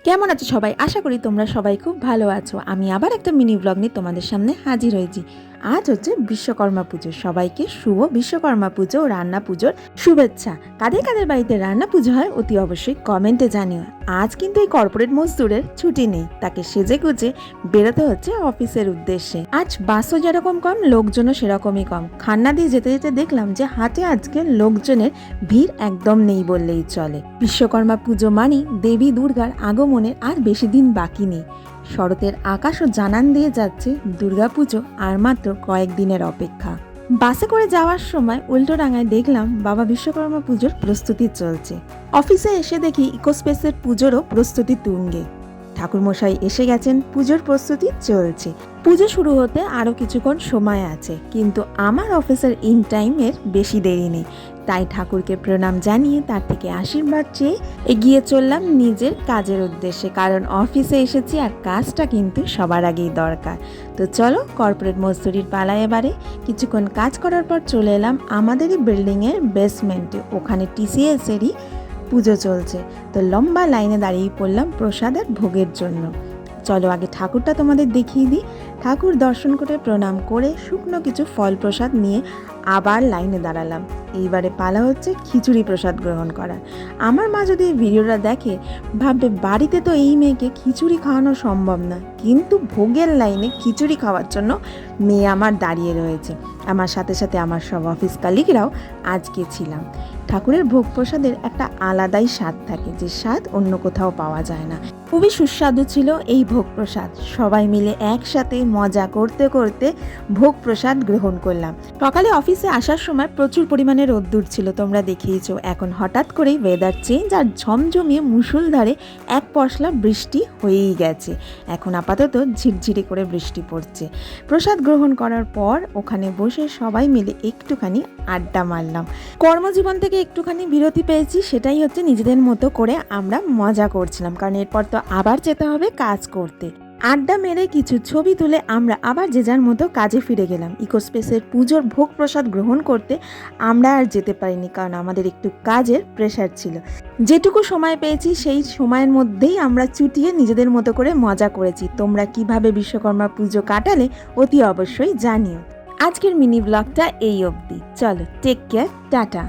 কেমন আছো সবাই? আশা করি তোমরা সবাই খুব ভালো আছো। আমি আবার একটা মিনি ব্লগ নিয়ে তোমাদের সামনে হাজির হয়েছি। আজ হচ্ছে বিশ্বকর্মা পুজো। সবাইকে শুভ বিশ্বকর্মা পুজো ও রান্না পুজোর শুভেচ্ছা। কাদের কাদের বাড়িতে রান্না পুজো হয় অতি অবশ্যই কমেন্টে জানিও। আজ কিন্তু এই কর্পোরেট মজদুরের ছুটি নেই, তাকে সেজে গুজে বেরোতে হচ্ছে অফিসের উদ্দেশ্যে। আজ বাসও যেরকম কম, লোকজনও সেরকমই কম। খান্না দিয়ে যেতে যেতে দেখলাম যে হাটে আজকে লোকজনের ভিড় একদম নেই বললেই চলে। বিশ্বকর্মা পুজো মানেই দেবী দুর্গার আগমনের আর বেশি দিন বাকি নেই। শরতের আকাশও জানান দিয়ে যাচ্ছে দুর্গাপুজো আর মাত্র কয়েকদিনের অপেক্ষা। বাসে করে যাওয়ার সময় উল্টোডাঙায় দেখলাম বাবা বিশ্বকর্মা পুজোর প্রস্তুতি চলছে। অফিসে এসে দেখি ইকোস্পেসের পুজোরও প্রস্তুতি তুঙ্গে। ঠাকুরমশাই এসে গেছেন, পুজোর প্রস্তুতি চলছে। পুজো শুরু হতে আরও কিছুক্ষণ সময় আছে, কিন্তু আমার অফিসের ইন টাইমের বেশি দেরি নেই। তাই ঠাকুরকে প্রণাম জানিয়ে তার থেকে আশীর্বাদ চেয়ে এগিয়ে চললাম নিজের কাজের উদ্দেশ্যে, কারণ অফিসে এসেছি আর কাজটা কিন্তু সবার আগেই দরকার। তো চলো, কর্পোরেট মজদুরির পালায় এবারে কিছুক্ষণ কাজ করার পর চলে এলাম আমাদেরই বিল্ডিংয়ের বেসমেন্টে। ওখানে টিসিএসেরই পুজো চলছে, তো লম্বা লাইনে দাঁড়িয়ে পড়লাম প্রসাদের ভোগের জন্য। চলো আগে ঠাকুরটা তোমাদের দেখিয়ে দিই। ঠাকুর দর্শন করে প্রণাম করে শুকনো কিছু ফল প্রসাদ নিয়ে আবার লাইনে দাঁড়ালাম। এইবারে পালা হচ্ছে খিচুড়ি প্রসাদ গ্রহণ করার। আমার মা যদি এই ভিডিওটা দেখে ভাববে বাড়িতে তো এই মেয়েকে খিচুড়ি খাওয়ানো সম্ভব না, কিন্তু ভোগের লাইনে খিচুড়ি খাওয়ার জন্য মেয়ে আমার দাঁড়িয়ে রয়েছে। আমার সাথে সাথে আমার সব অফিস কালিগরাও আজকে ছিলাম। ঠাকুরের ভোগ প্রসাদের একটা আলাদাই স্বাদ থাকে, যে স্বাদ অন্য কোথাও পাওয়া যায় না। খুবই সুস্বাদু ছিল এই ভোগ প্রসাদ। সবাই মিলে একসাথে মজা করতে করতে ভোগ প্রসাদ গ্রহণ করলাম। সকালে অফিসে আসার সময় প্রচুর পরিমাণে রোদ্দুর ছিল, তোমরা দেখিয়েছো। এখন হঠাৎ করেই ওয়েদার চেঞ্জ আর ঝমঝমিয়ে মুষলধারে এক পশলা বৃষ্টি হয়েই গেছে। এখন আপাতত ঝিরঝিরে করে বৃষ্টি পড়ছে। প্রসাদ গ্রহণ করার পর ওখানে বসে সবাই মিলে একটুখানি আড্ডা মারলাম। কর্মজীবন থেকে একটুখানি বিরতি পেয়েছি, সেটাই হচ্ছে নিজেদের মতো করে আমরা মজা করছিলাম, কারণ এরপর তো আবার যেতে হবে কাজ করতে। আড্ডা মেরে কিছু ছবি তুলে আমরা আবার যে যার মতো কাজে ফিরে গেলাম। ইকোস্পেসের পুজোর ভোগ প্রসাদ গ্রহণ করতে আমরা আর যেতে পারিনি, কারণ আমাদের একটু কাজের প্রেশার ছিল। যেটুকু সময় পেয়েছি সেই সময়ের মধ্যেই আমরা চুটিয়ে নিজেদের মতো করে মজা করেছি। তোমরা কিভাবে বিশ্বকর্মা পুজো কাটালে অতি অবশ্যই জানিও। আজকের মিনি ব্লগটা এই অবধি। চলো, টেক কেয়ার, টাটা।